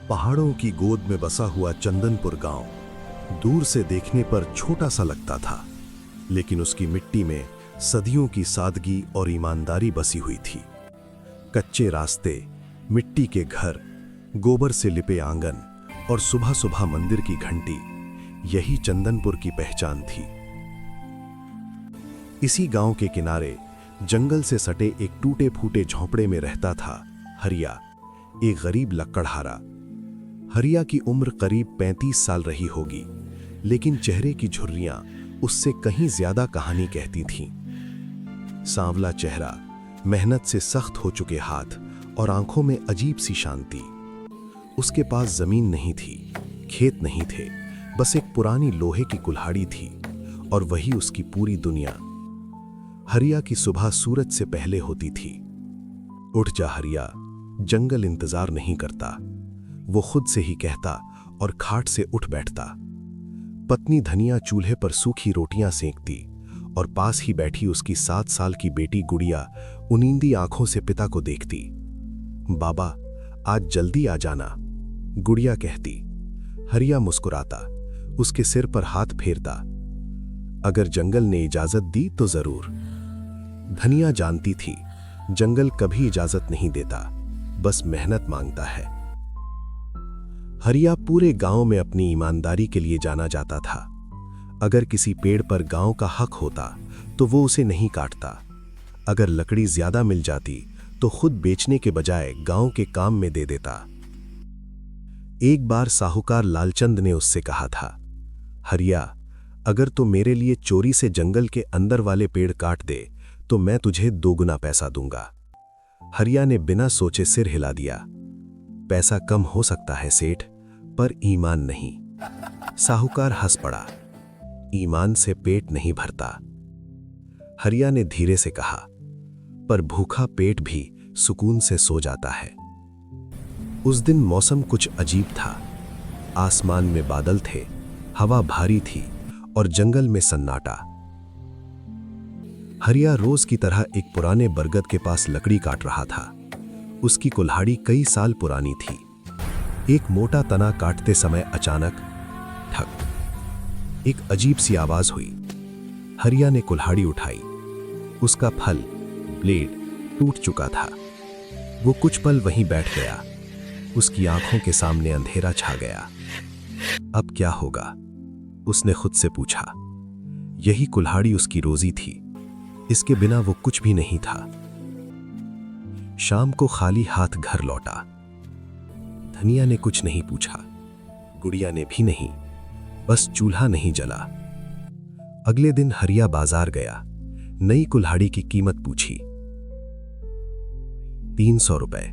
पहाड़ों की गोद में बसा हुआ चंदनपुर गांव दूर से देखने पर छोटा सा लगता था, लेकिन उसकी मिट्टी में सदियों की सादगी और ईमानदारी बसी हुई थी। कच्चे रास्ते, मिट्टी के घर, गोबर से लिपे आंगन और सुबह सुबह मंदिर की घंटी, यही चंदनपुर की पहचान थी। इसी गांव के किनारे जंगल से सटे एक टूटे फूटे झोंपड़े में रहता था हरिया, एक गरीब लकड़हारा। हरिया की उम्र करीब 35 साल रही होगी, लेकिन चेहरे की झुर्रियां उससे कहीं ज्यादा कहानी कहती थीं। सांवला चेहरा, मेहनत से सख्त हो चुके हाथ और आंखों में अजीब सी शांति। उसके पास जमीन नहीं थी, खेत नहीं थे, बस एक पुरानी लोहे की कुल्हाड़ी थी और वही उसकी पूरी दुनिया। हरिया की सुबह सूरज से पहले होती थी। उठ जा हरिया, जंगल इंतजार नहीं करता, वो खुद से ही कहता और खाट से उठ बैठता। पत्नी धनिया चूल्हे पर सूखी रोटियां सेंकती और पास ही बैठी उसकी 7 साल की बेटी गुड़िया उनींदी आंखों से पिता को देखती। बाबा, आज जल्दी आ जाना, गुड़िया कहती। हरिया मुस्कुराता, उसके सिर पर हाथ फेरता। अगर जंगल ने इजाजत दी तो जरूर। धनिया जानती थी, जंगल कभी इजाजत नहीं देता, बस मेहनत मांगता है। हरिया पूरे गांव में अपनी ईमानदारी के लिए जाना जाता था। अगर किसी पेड़ पर गांव का हक होता तो वो उसे नहीं काटता। अगर लकड़ी ज्यादा मिल जाती तो खुद बेचने के बजाय गांव के काम में दे देता। एक बार साहूकार लालचंद ने उससे कहा था, हरिया, अगर तू मेरे लिए चोरी से जंगल के अंदर वाले पेड़ काट दे तो मैं तुझे 2 गुना पैसा दूंगा। हरिया ने बिना सोचे सिर हिला दिया। पैसा कम हो सकता है सेठ, पर ईमान नहीं। साहूकार हंस पड़ा। ईमान से पेट नहीं भरता। हरिया ने धीरे से कहा, पर भूखा पेट भी सुकून से सो जाता है। उस दिन मौसम कुछ अजीब था। आसमान में बादल थे, हवा भारी थी और जंगल में सन्नाटा। हरिया रोज की तरह एक पुराने बरगद के पास लकड़ी काट रहा था। उसकी कुल्हाड़ी कई साल पुरानी थी। एक मोटा तना काटते समय अचानक ठक, एक अजीब सी आवाज हुई। हरिया ने कुल्हाड़ी उठाई। उसका फल, ब्लेड, टूट चुका था। वो कुछ पल वहीं बैठ गया। उसकी आंखों के सामने अंधेरा छा गया। अब क्या होगा? उसने खुद से पूछा। यही कुल्हाड़ी उसकी रोजी थी। इसके बिना वो कुछ भी नहीं था। शाम को खाली हाथ घर लौटा। धनिया ने कुछ नहीं पूछा, गुड़िया ने भी नहीं, बस चूल्हा नहीं जला। अगले दिन हरिया बाजार गया। नई कुल्हाड़ी की कीमत पूछी। 300 रुपए।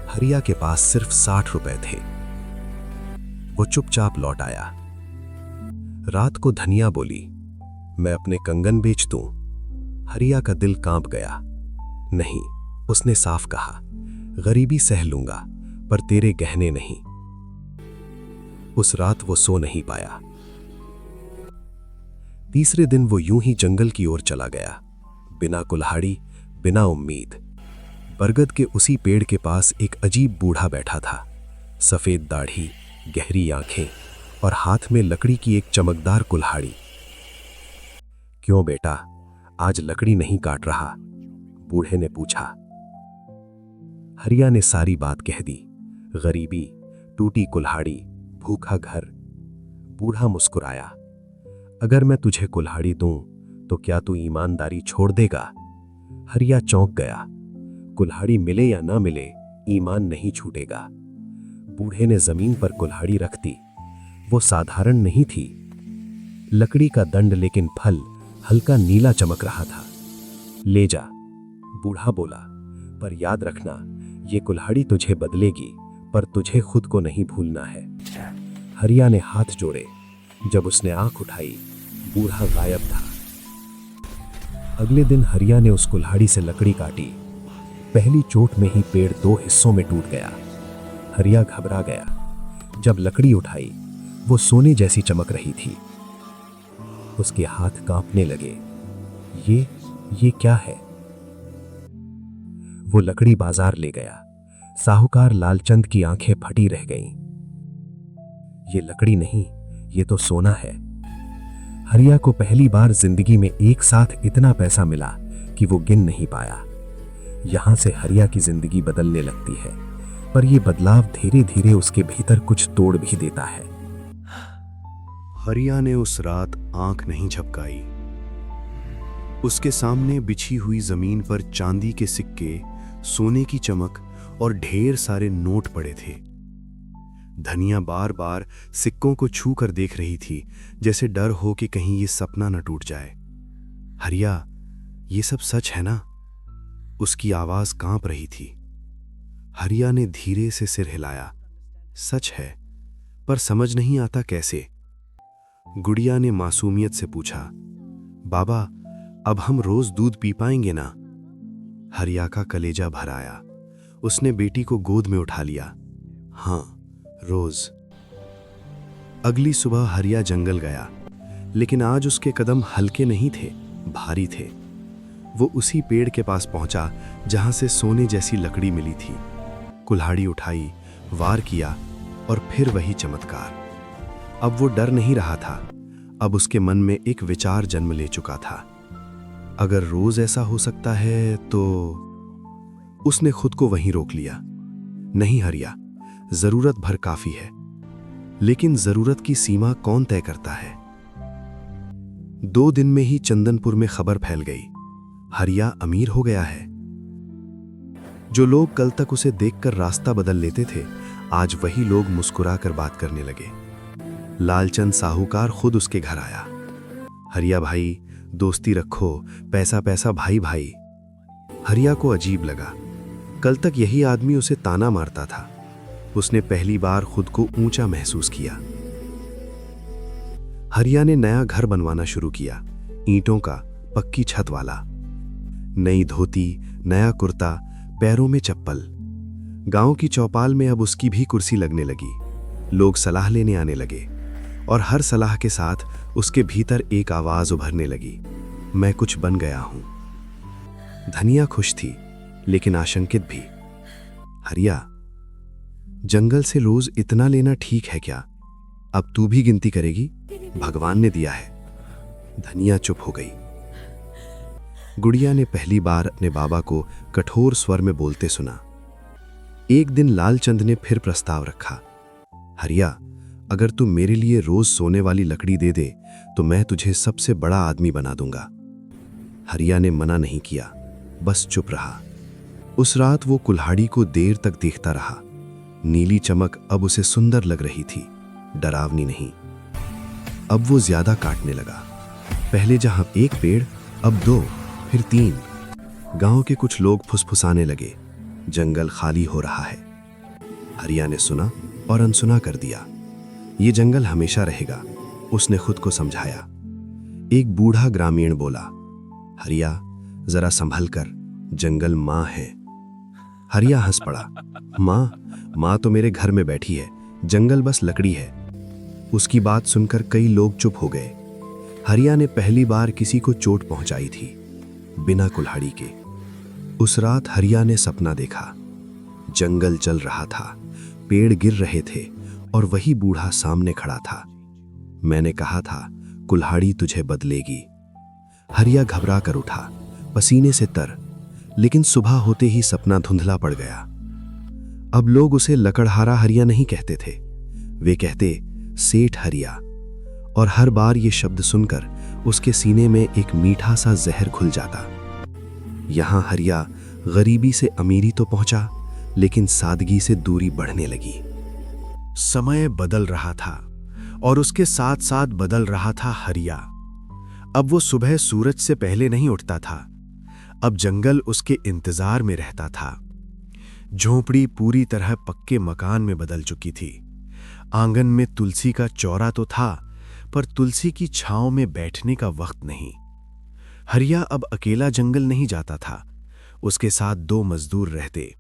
हरिया के पास सिर्फ 60 रुपए थे। वो चुपचाप लौट आया। रात को धनिया बोली, मैं अपने कंगन बेच दूं? हरिया का दिल कांप गया। नहीं, उसने साफ कहा, गरीबी सह लूंगा, पर तेरे गहने नहीं। उस रात वो सो नहीं पाया। तीसरे दिन वो यूं ही जंगल की ओर चला गया, बिना कुल्हाड़ी, बिना उम्मीद। बरगद के उसी पेड़ के पास एक अजीब बूढ़ा बैठा था। सफेद दाढ़ी, गहरी आंखें और हाथ में लकड़ी की एक चमकदार कुल्हाड़ी। क्यों बेटा, आज लकड़ी नहीं काट रहा? बूढ़े ने पूछा। हरिया ने सारी बात कह दी। गरीबी, टूटी कुल्हाड़ी, भूखा घर। बूढ़ा मुस्कुराया। अगर मैं तुझे कुल्हाड़ी दूं तो क्या तू ईमानदारी छोड़ देगा? हरिया चौंक गया। कुल्हाड़ी मिले या ना मिले, ईमान नहीं छूटेगा। बूढ़े ने जमीन पर कुल्हाड़ी रख दी। वो साधारण नहीं थी। लकड़ी का दंड, लेकिन फल हल्का नीला चमक रहा था। ले जा, बूढ़ा बोला, पर याद रखना, ये कुल्हाड़ी तुझे बदलेगी, पर तुझे खुद को नहीं भूलना है। हरिया ने हाथ जोड़े। जब उसने आंख उठाई, बूढ़ा गायब था। अगले दिन हरिया ने उस कुल्हाड़ी से लकड़ी काटी। पहली चोट में ही पेड़ 2 हिस्सों में टूट गया। हरिया घबरा गया। जब लकड़ी उठाई, वो सोने जैसी चमक रही थी। उसके हाथ कांपने लगे। ये क्या है? वो लकड़ी बाजार ले गया। साहूकार लालचंद की आंखें फटी रह गईं। ये लकड़ी नहीं, ये तो सोना है। हरिया को पहली बार जिंदगी में एक साथ इतना पैसा मिला कि वो गिन नहीं पाया। यहां से हरिया की जिंदगी बदलने लगती है, पर यह बदलाव धीरे धीरे उसके भीतर कुछ तोड़ भी देता है। हरिया ने उस रात आंख नहीं झपकाई। उसके सामने बिछी हुई जमीन पर चांदी के सिक्के, सोने की चमक और ढेर सारे नोट पड़े थे। धनिया बार बार सिक्कों को छू कर देख रही थी, जैसे डर हो कि कहीं ये सपना न टूट जाए। हरिया, ये सब सच है ना? उसकी आवाज कांप रही थी। हरिया ने धीरे से सिर हिलाया। सच है, पर समझ नहीं आता कैसे। गुड़िया ने मासूमियत से पूछा, बाबा, अब हम रोज दूध पी पाएंगे ना? हरिया का कलेजा भर आया। उसने बेटी को गोद में उठा लिया। हाँ, रोज। अगली सुबह हरिया जंगल गया, लेकिन आज उसके कदम हल्के नहीं थे, भारी थे। वो उसी पेड़ के पास पहुंचा जहां से सोने जैसी लकड़ी मिली थी। कुल्हाड़ी उठाई, वार किया और फिर वही चमत्कार। अब वो डर नहीं रहा था। अब उसके मन में एक विचार जन्म ले चुका था। अगर रोज ऐसा हो सकता है तो। उसने खुद को वहीं रोक लिया। नहीं हरिया, जरूरत भर काफी है, लेकिन जरूरत की सीमा कौन तय करता है? 2 दिन में ही चंदनपुर में खबर फैल गई, हरिया अमीर हो गया है। जो लोग कल तक उसे देखकर रास्ता बदल लेते थे, आज वही लोग मुस्कुराकर बात करने लगे। लालचंद साहूकार खुद उसके घर आया। हरिया भाई, दोस्ती रखो, पैसा पैसा भाई भाई। हरिया को अजीब लगा। कल तक यही आदमी उसे ताना मारता था। उसने पहली बार खुद को ऊंचा महसूस किया। हरिया ने नया घर बनवाना शुरू किया, ईंटों का, पक्की छत वाला। नई धोती, नया कुर्ता, पैरों में चप्पल। गांव की चौपाल में अब उसकी भी कुर्सी लगने लगी। लोग सलाह लेने आने लगे और हर सलाह के साथ उसके भीतर एक आवाज उभरने लगी, मैं कुछ बन गया हूं। धनिया खुश थी, लेकिन आशंकित भी। हरिया, जंगल से रोज इतना लेना ठीक है क्या? अब तू भी गिनती करेगी? भगवान ने दिया है। धनिया चुप हो गई। गुड़िया ने पहली बार अपने बाबा को कठोर स्वर में बोलते सुना। एक दिन लालचंद ने फिर प्रस्ताव रखा, हरिया, अगर तू मेरे लिए रोज सोने वाली लकड़ी दे दे तो मैं तुझे सबसे बड़ा आदमी बना दूंगा। हरिया ने मना नहीं किया, बस चुप रहा। उस रात वो कुल्हाड़ी को देर तक देखता रहा। नीली चमक अब उसे सुंदर लग रही थी, डरावनी नहीं। अब वो ज्यादा काटने लगा। पहले जहां एक पेड़, अब 2, फिर 3। गांव के कुछ लोग फुसफुसाने लगे, जंगल खाली हो रहा है। हरिया ने सुना और अनसुना कर दिया। ये जंगल हमेशा रहेगा, उसने खुद को समझाया। एक बूढ़ा ग्रामीण बोला, हरिया, जरा संभल कर, जंगल मां है। हरिया हंस पड़ा, मां तो मेरे घर में बैठी है, जंगल बस लकड़ी है। उसकी बात सुनकर कई लोग चुप हो गए। हरिया ने पहली बार किसी को चोट पहुंचाई थी, बिना कुल्हाड़ी के। उस रात हरिया ने सपना देखा। जंगल जल रहा था, पेड़ गिर रहे थे और वही बूढ़ा सामने खड़ा था। मैंने कहा था, कुल्हाड़ी तुझे बदलेगी। हरिया घबरा कर उठा, पसीने से तर, लेकिन सुबह होते ही सपना धुंधला पड़ गया। अब लोग उसे लकड़हारा हरिया नहीं कहते थे, वे कहते सेठ हरिया। और हर बार ये शब्द सुनकर उसके सीने में एक मीठा सा जहर खुल जाता। यहां हरिया गरीबी से अमीरी तो पहुंचा, लेकिन सादगी से दूरी बढ़ने लगी। समय बदल रहा था और उसके साथ साथ बदल रहा था हरिया। अब वो सुबह सूरज से पहले नहीं उठता था। अब जंगल उसके इंतजार में रहता था। झोंपड़ी पूरी तरह पक्के मकान में बदल चुकी थी। आंगन में तुलसी का चौरा तो था, पर तुलसी की छांव में बैठने का वक्त नहीं। हरिया अब अकेला जंगल नहीं जाता था, उसके साथ 2 मजदूर रहते।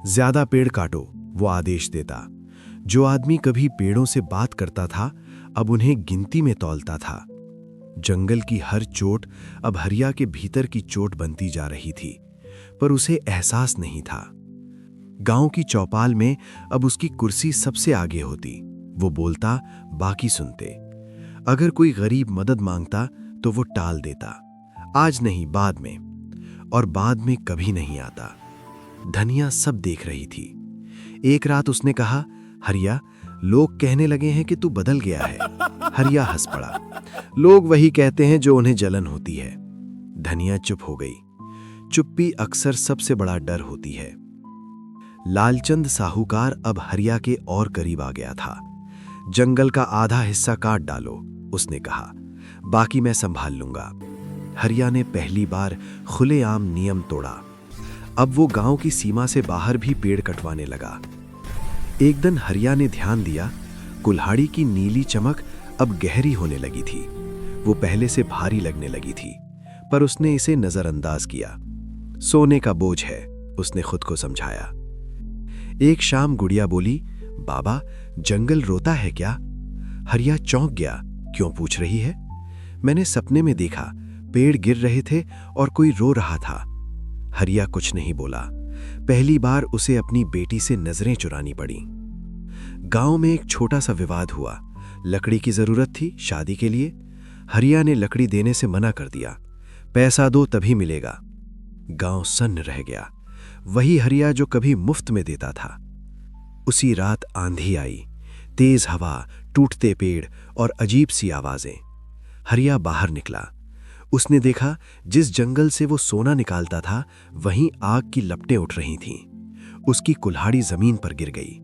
ज्यादा पेड़ काटो, वो आदेश देता। जो आदमी कभी पेड़ों से बात करता था, अब उन्हें गिनती में तौलता था। जंगल की हर चोट अब हरिया के भीतर की चोट बनती जा रही थी, पर उसे एहसास नहीं था। गांव की चौपाल में अब उसकी कुर्सी सबसे आगे होती। वो बोलता, बाकी सुनते। अगर कोई गरीब मदद मांगता तो वो टाल देता, आज नहीं बाद में, और बाद में कभी नहीं आता। धनिया सब देख रही थी। एक रात उसने कहा, हरिया, लोग कहने लगे हैं कि तू बदल गया है। हरिया हंस पड़ा। लोग वही कहते हैं जो उन्हें जलन होती है। धनिया चुप हो गई। चुप्पी अक्सर सबसे बड़ा डर होती है। लालचंद साहूकार अब हरिया के और करीब आ गया था। जंगल का आधा हिस्सा काट डालो, उसने कहा, बाकी मैं संभाल लूंगा। हरिया ने पहली बार खुलेआम नियम तोड़ा। अब वो गांव की सीमा से बाहर भी पेड़ कटवाने लगा। एक दिन हरिया ने ध्यान दिया, कुल्हाड़ी की नीली चमक अब गहरी होने लगी थी। वो पहले से भारी लगने लगी थी, पर उसने इसे नजरअंदाज किया। सोने का बोझ है, उसने खुद को समझाया। एक शाम गुड़िया बोली, बाबा, जंगल रोता है क्या? हरिया चौंक गया। क्यों पूछ रही है? मैंने सपने में देखा, पेड़ गिर रहे थे और कोई रो रहा था। हरिया कुछ नहीं बोला। पहली बार उसे अपनी बेटी से नजरें चुरानी पड़ी। गांव में एक छोटा सा विवाद हुआ। लकड़ी की जरूरत थी शादी के लिए। हरिया ने लकड़ी देने से मना कर दिया। पैसा दो तभी मिलेगा। गांव सन्न रह गया। वही हरिया जो कभी मुफ्त में देता था। उसी रात आंधी आई, तेज हवा, टूटते पेड़ और अजीब सी आवाजें। हरिया बाहर निकला। उसने देखा, जिस जंगल से वो सोना निकालता था वहीं आग की लपटें उठ रही थीं। उसकी कुल्हाड़ी जमीन पर गिर गई।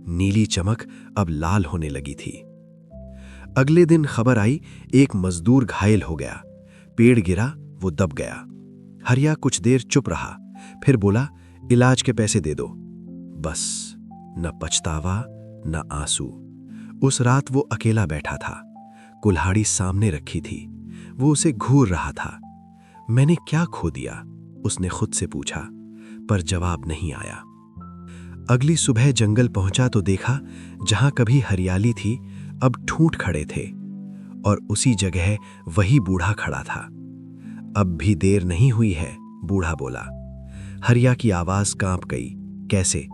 नीली चमक अब लाल होने लगी थी। अगले दिन खबर आई, एक मजदूर घायल हो गया। पेड़ गिरा, वो दब गया। हरिया कुछ देर चुप रहा, फिर बोला, इलाज के पैसे दे दो। बस, न पछतावा न आंसू। उस रात वो अकेला बैठा था। कुल्हाड़ी सामने रखी थी। वो उसे घूर रहा था। मैंने क्या खो दिया? उसने खुद से पूछा, पर जवाब नहीं आया। अगली सुबह जंगल पहुंचा तो देखा, जहां कभी हरियाली थी अब ठूंठ खड़े थे, और उसी जगह वही बूढ़ा खड़ा था। अब भी देर नहीं हुई है, बूढ़ा बोला। हरिया की आवाज कांप गई। कैसे?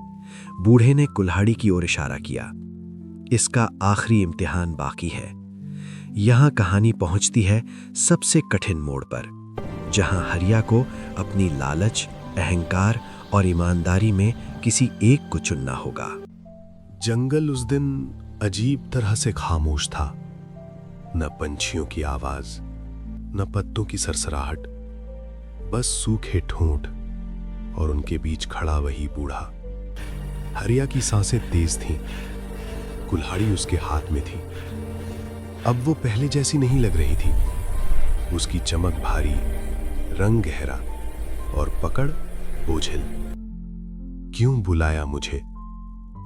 बूढ़े ने कुल्हाड़ी की ओर इशारा किया। इसका आखिरी इम्तिहान बाकी है। यहां कहानी पहुंचती है सबसे कठिन मोड़ पर, जहां हरिया को अपनी लालच, अहंकार और ईमानदारी में किसी एक को चुनना होगा। जंगल उस दिन अजीब तरह से खामोश था। न पंछियों की आवाज, न पत्तों की सरसराहट, बस सूखे ठूंठ और उनके बीच खड़ा वही बूढ़ा। हरिया की सांसें तेज थीं। कुल्हाड़ी उसके हाथ में थी। अब वो पहले जैसी नहीं लग रही थी। उसकी चमक भारी, रंग गहरा और पकड़ बोझिल। क्यों बुलाया मुझे?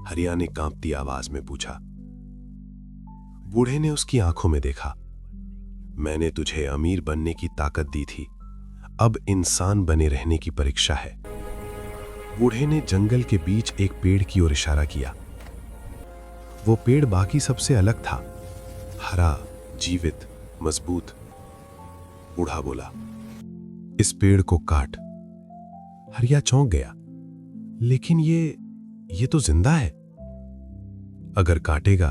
हरिया ने कांपती आवाज में पूछा। बूढ़े ने उसकी आंखों में देखा। मैंने तुझे अमीर बनने की ताकत दी थी, अब इंसान बने रहने की परीक्षा है। बूढ़े ने जंगल के बीच एक पेड़ की ओर इशारा किया। वो पेड़ बाकी सबसे अलग था, हरा, जीवित, मजबूत। बूढ़ा बोला, इस पेड़ को काट। हरिया चौंक गया। लेकिन ये तो जिंदा है। अगर काटेगा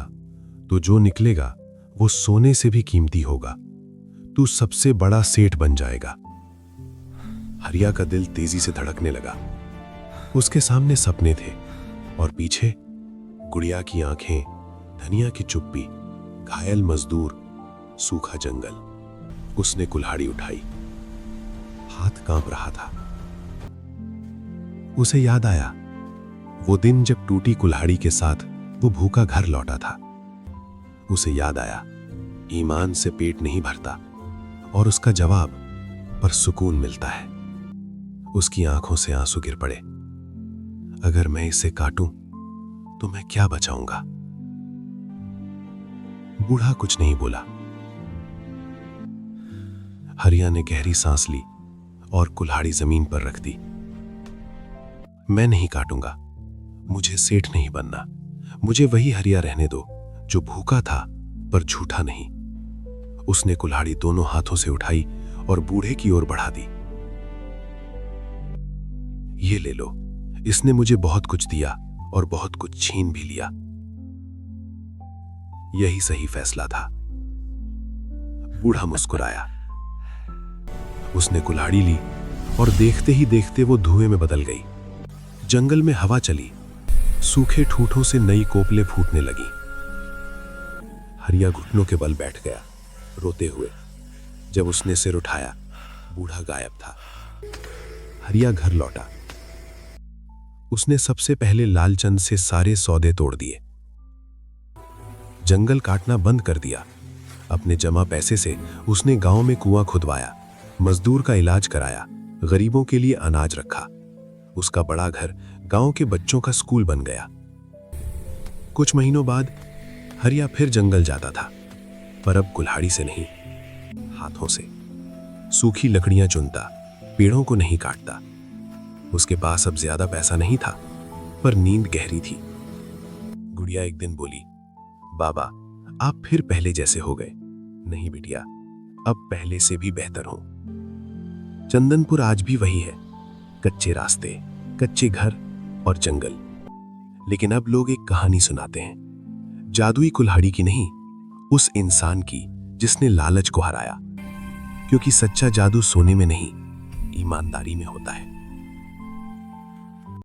तो जो निकलेगा वो सोने से भी कीमती होगा। तू सबसे बड़ा सेठ बन जाएगा। हरिया का दिल तेजी से धड़कने लगा। उसके सामने सपने थे और पीछे गुड़िया की आंखें, धनिया की चुप्पी, घायल मजदूर, सूखा जंगल। उसने कुल्हाड़ी उठाई। हाथ कांप रहा था। उसे याद आया वो दिन जब टूटी कुल्हाड़ी के साथ वो भूखा घर लौटा था। उसे याद आया ईमान से पेट नहीं भरता और उसका जवाब पर सुकून मिलता है। उसकी आंखों से आंसू गिर पड़े। अगर मैं इसे काटूं तो मैं क्या बचाऊंगा? बूढ़ा कुछ नहीं बोला। हरिया ने गहरी सांस ली और कुल्हाड़ी जमीन पर रख दी। मैं नहीं काटूंगा। मुझे सेठ नहीं बनना। मुझे वही हरिया रहने दो जो भूखा था पर झूठा नहीं। उसने कुल्हाड़ी दोनों हाथों से उठाई और बूढ़े की ओर बढ़ा दी। ये ले लो, इसने मुझे बहुत कुछ दिया और बहुत कुछ छीन भी लिया। यही सही फैसला था। बूढ़ा मुस्कुराया। उसने कुल्हाड़ी ली और देखते ही देखते वो धुएं में बदल गई। जंगल में हवा चली, सूखे ठूठों से नई कोपलें फूटने लगी। हरिया घुटनों के बल बैठ गया, रोते हुए। जब उसने सिर उठाया, बूढ़ा गायब था। हरिया घर लौटा। उसने सबसे पहले लालचंद से सारे सौदे तोड़ दिए, जंगल काटना बंद कर दिया। अपने जमा पैसे से उसने गांव में कुआं खुदवाया, मजदूर का इलाज कराया, गरीबों के लिए अनाज रखा। उसका बड़ा घर गांव के बच्चों का स्कूल बन गया। कुछ महीनों बाद हरिया फिर जंगल जाता था, पर अब कुल्हाड़ी से नहीं, हाथों से। सूखी लकड़ियां चुनता, पेड़ों को नहीं काटता। उसके पास अब ज्यादा पैसा नहीं था, पर नींद गहरी थी। गुड़िया एक दिन बोली, बाबा आप फिर पहले जैसे हो गए। नहीं बिटिया, अब पहले से भी बेहतर हूं। चंदनपुर आज भी वही है, कच्चे रास्ते, कच्चे घर और जंगल। लेकिन अब लोग एक कहानी सुनाते हैं, जादुई कुल्हाड़ी की नहीं, उस इंसान की जिसने लालच को हराया। क्योंकि सच्चा जादू सोने में नहीं, ईमानदारी में होता है।